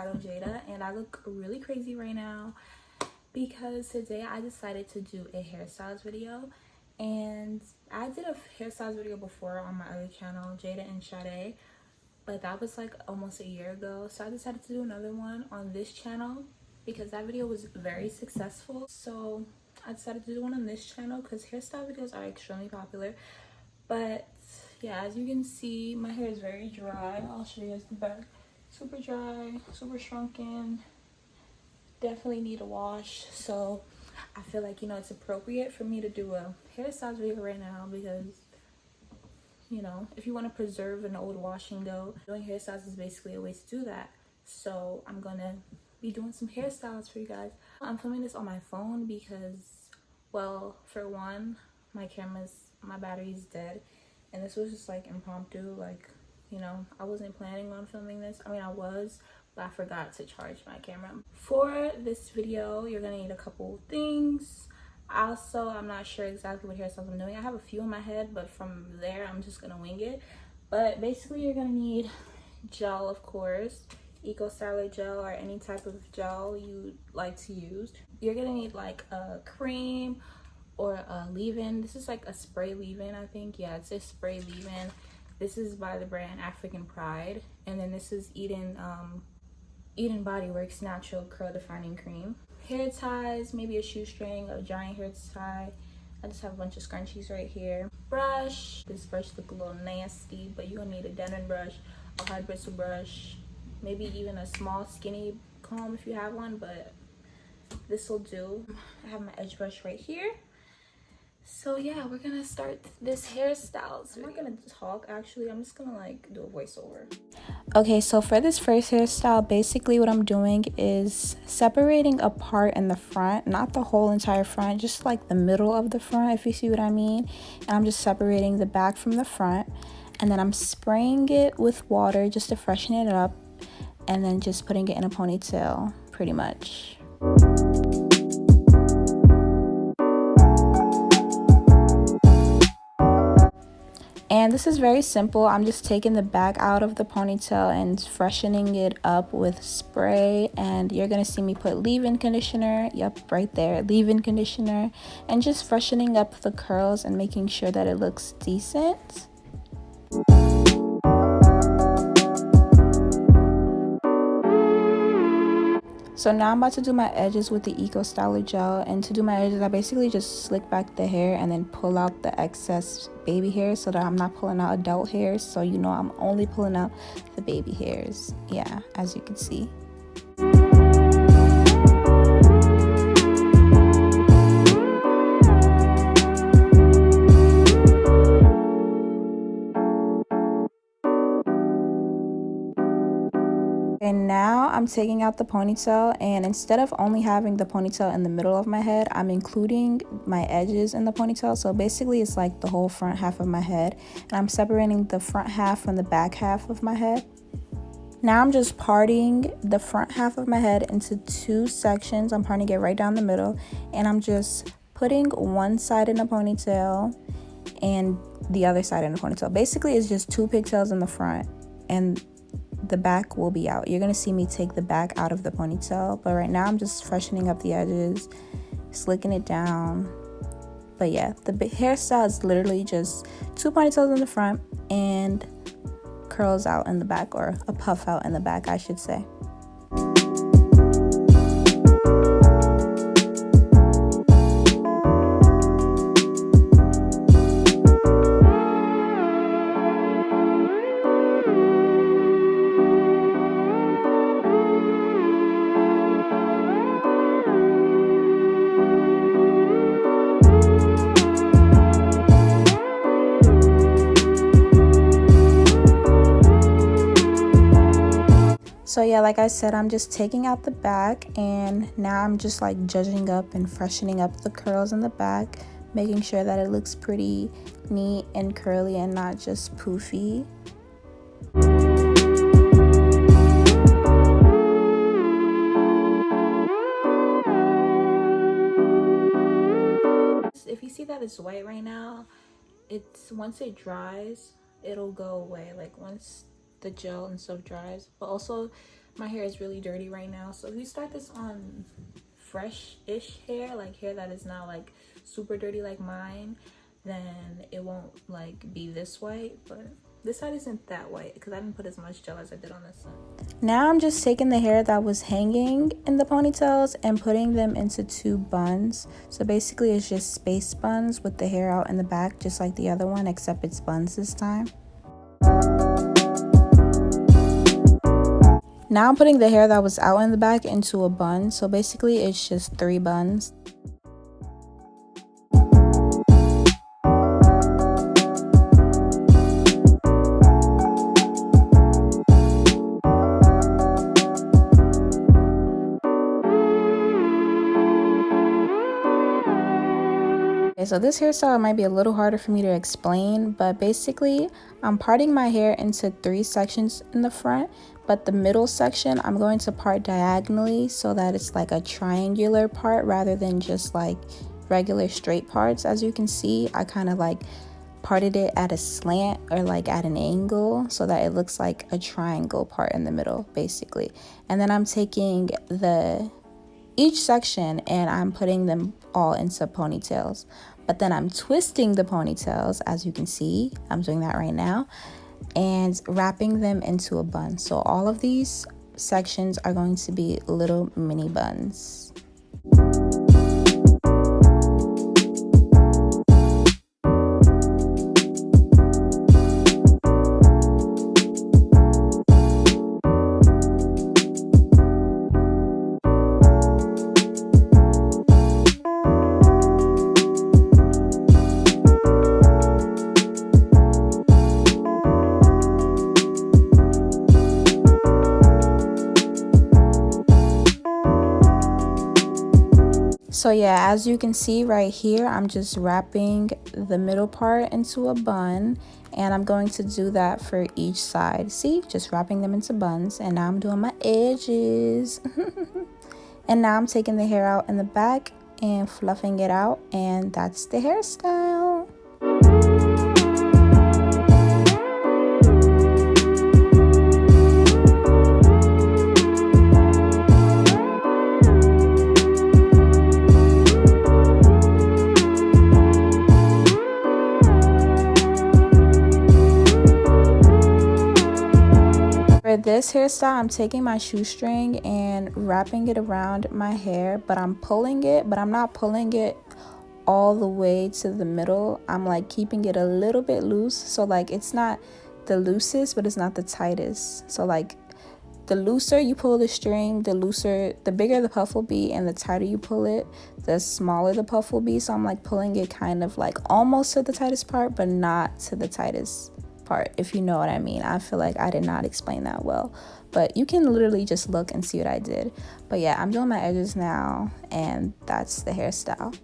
AvocadoJada, and I look really crazy right now because today I decided to do a hairstyles video. And I did a hairstyles video before on my other channel, Jada and Sade, but that was like almost a year ago. So I decided to do another one on this channel because that video was very successful. So I decided to do one on this channel because hairstyle videos are extremely popular. But yeah, as you can see, my hair is very dry. I'll show you guys the back. Super dry, super shrunken. Definitely need a wash. So I feel like, you know, it's appropriate for me to do a hairstyles video right now because, you know, if you want to preserve an old washing though, doing hairstyles is basically a way to do that. So I'm gonna be doing some hairstyles for you guys. I'm filming this on my phone because, well, for one, my battery's dead, and this was just like impromptu. Like, you know, I wasn't planning on filming this. I mean, I was, but I forgot to charge my camera. For this video, you're gonna need a couple things. Also, I'm not sure exactly what hairstyles I'm doing. I have a few in my head, but from there I'm just gonna wing it. But basically, you're gonna need gel, of course, eco styler gel or any type of gel you like to use. You're gonna need like a cream or a leave-in. This is like a spray leave-in, I think. Yeah, it's a spray leave-in. This is by the brand African Pride, and then this is Eden Body Works Natural Curl Defining Cream. Hair ties, maybe a shoestring, a giant hair tie. I just have a bunch of scrunchies right here. Brush. This brush look a little nasty, but you're gonna need a Denon brush, a hard bristle brush, maybe even a small skinny comb if you have one, but this will do. I have my edge brush right here. So yeah, we're gonna start this hairstyles. I'm not gonna talk, actually. I'm just gonna like do a voiceover. Okay, so for this first hairstyle, basically what I'm doing is separating a part in the front, not the whole entire front, just like the middle of the front, if you see what I mean. And I'm just separating the back from the front, and then I'm spraying it with water just to freshen it up, and then just putting it in a ponytail, pretty much. And this is very simple. I'm just taking the back out of the ponytail and freshening it up with spray. And you're gonna see me put leave-in conditioner, yep, right there, leave-in conditioner, and just freshening up the curls and making sure that it looks decent. So now I'm about to do my edges with the Eco Styler gel, and to do my edges I basically just slick back the hair and then pull out the excess baby hairs so that I'm not pulling out adult hairs, so you know I'm only pulling out the baby hairs. Yeah, as you can see. And now I'm taking out the ponytail, and instead of only having the ponytail in the middle of my head, I'm including my edges in the ponytail. So basically it's like the whole front half of my head, and I'm separating the front half from the back half of my head. Now I'm just parting the front half of my head into two sections. I'm parting it right down the middle, and I'm just putting one side in a ponytail and the other side in a ponytail. Basically it's just two pigtails in the front, and the back will be out. You're gonna see me take the back out of the ponytail, but right now I'm just freshening up the edges, slicking it down. But yeah, the hairstyle is literally just two ponytails in the front and curls out in the back, or a puff out in the back, I should say. So yeah, like I said, I'm just taking out the back, and now I'm just like judging up and freshening up the curls in the back, making sure that it looks pretty neat and curly and not just poofy. If you see that it's white right now, it's once it dries, it'll go away. Like once the gel and stuff dries. But also my hair is really dirty right now. So if you start this on fresh-ish hair, like hair that is not like super dirty like mine, then it won't like be this white. But this side isn't that white because I didn't put as much gel as I did on this side. Now I'm just taking the hair that was hanging in the ponytails and putting them into 2 buns. So basically it's just space buns with the hair out in the back, just like the other one, except it's buns this time. Now I'm putting the hair that was out in the back into a bun. So basically it's just 3 buns. So this hairstyle might be a little harder for me to explain, but basically I'm parting my hair into 3 sections in the front, but the middle section I'm going to part diagonally so that it's like a triangular part rather than just like regular straight parts. As you can see, I kind of like parted it at a slant or like at an angle so that it looks like a triangle part in the middle basically. And then I'm taking each section and I'm putting them all into ponytails, but then I'm twisting the ponytails, as you can see. I'm doing that right now, and wrapping them into a bun. So all of these sections are going to be little mini buns. So yeah, as you can see right here, I'm just wrapping the middle part into a bun, and I'm going to do that for each side. See, just wrapping them into buns, and now I'm doing my edges. And now I'm taking the hair out in the back and fluffing it out, and that's the hairstyle. For this hairstyle, I'm taking my shoestring and wrapping it around my hair, but I'm pulling it, but I'm not pulling it all the way to the middle. I'm like keeping it a little bit loose, so like it's not the loosest, but it's not the tightest. So like the looser you pull the string, the bigger the puff will be, and the tighter you pull it, the smaller the puff will be. So I'm like pulling it kind of like almost to the tightest part, but not to the tightest part, if you know what I mean. I feel like I did not explain that well, but you can literally just look and see what I did. But yeah, I'm doing my edges now, and that's the hairstyle.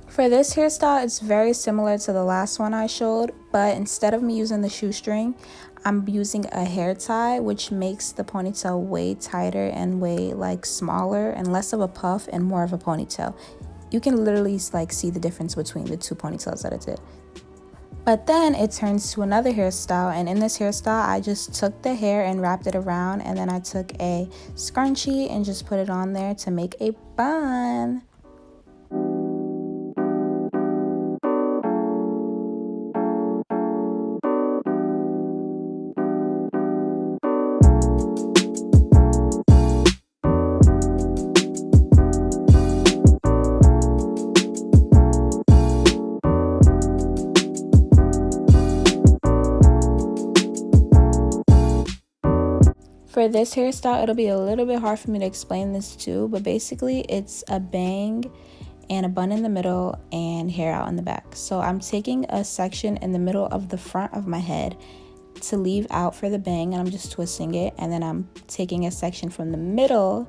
For this hairstyle, it's very similar to the last one I showed, but instead of me using the shoestring, I'm using a hair tie, which makes the ponytail way tighter and way like smaller and less of a puff and more of a ponytail. You can literally like see the difference between the 2 ponytails that I did. But then it turns to another hairstyle, and in this hairstyle, I just took the hair and wrapped it around, and then I took a scrunchie and just put it on there to make a bun. For this hairstyle, it'll be a little bit hard for me to explain this too, but basically it's a bang and a bun in the middle and hair out in the back. So I'm taking a section in the middle of the front of my head to leave out for the bang, and I'm just twisting it, and then I'm taking a section from the middle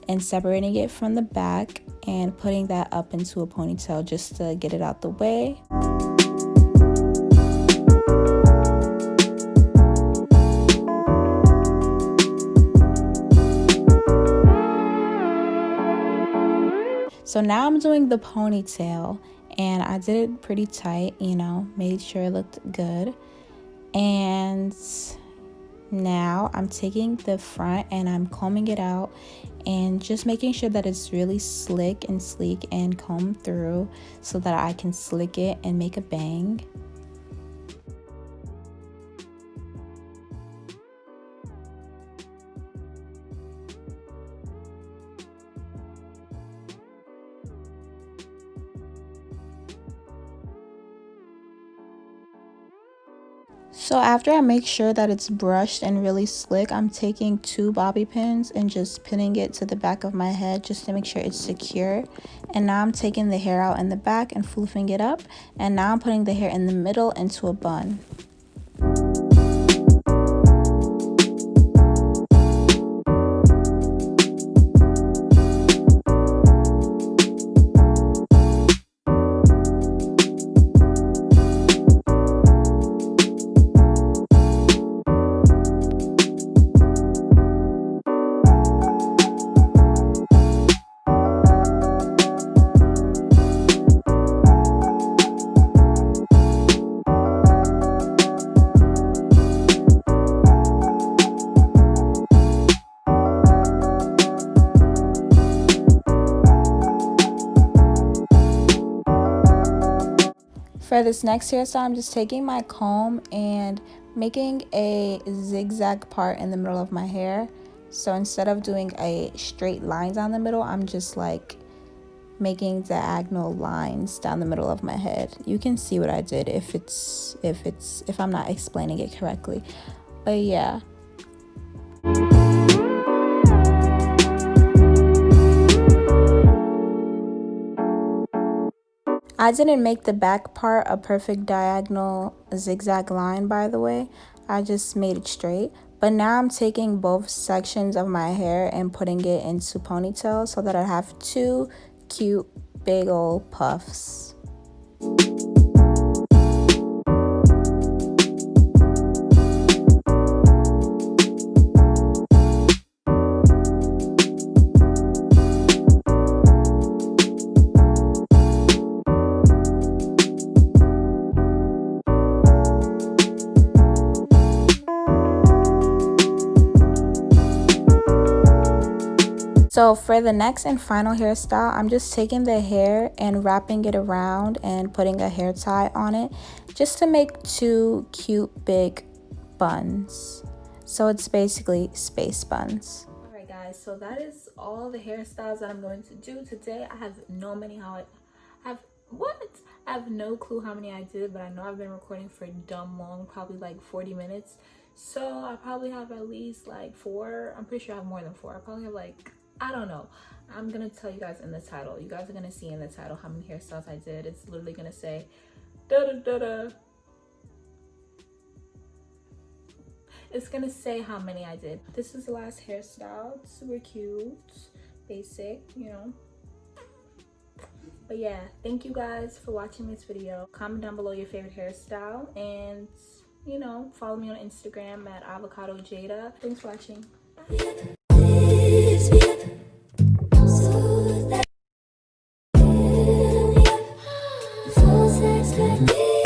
and separating it from the back and putting that up into a ponytail just to get it out the way. So now I'm doing the ponytail, and I did it pretty tight, you know, made sure it looked good. And now I'm taking the front and I'm combing it out and just making sure that it's really slick and sleek and combed through so that I can slick it and make a bang. So after I make sure that it's brushed and really slick, I'm taking 2 bobby pins and just pinning it to the back of my head just to make sure it's secure. And now I'm taking the hair out in the back and floofing it up. And now I'm putting the hair in the middle into a bun. For this next hairstyle, I'm just taking my comb and making a zigzag part in the middle of my hair. So instead of doing a straight line down the middle, I'm just like making diagonal lines down the middle of my head. You can see what I did if I'm not explaining it correctly. But yeah. I didn't make the back part a perfect diagonal zigzag line, by the way. I just made it straight. But now I'm taking both sections of my hair and putting it into ponytails so that I have 2 cute big old puffs. So for the next and final hairstyle, I'm just taking the hair and wrapping it around and putting a hair tie on it just to make 2 cute big buns. So it's basically space buns. Alright guys, so that is all the hairstyles that I'm going to do today. I have no clue how many I did, but I know I've been recording for dumb long, probably like 40 minutes. So I probably have at least like 4. I'm pretty sure I have more than 4. I probably have like, I don't know. I'm gonna tell you guys in the title. You guys are gonna see in the title how many hairstyles I did. It's literally gonna say da da da da. It's gonna say how many I did. This is the last hairstyle. It's super cute, basic, you know. But yeah, thank you guys for watching this video. Comment down below your favorite hairstyle, and you know, follow me on Instagram at AvocadoJada. Thanks for watching. Bye.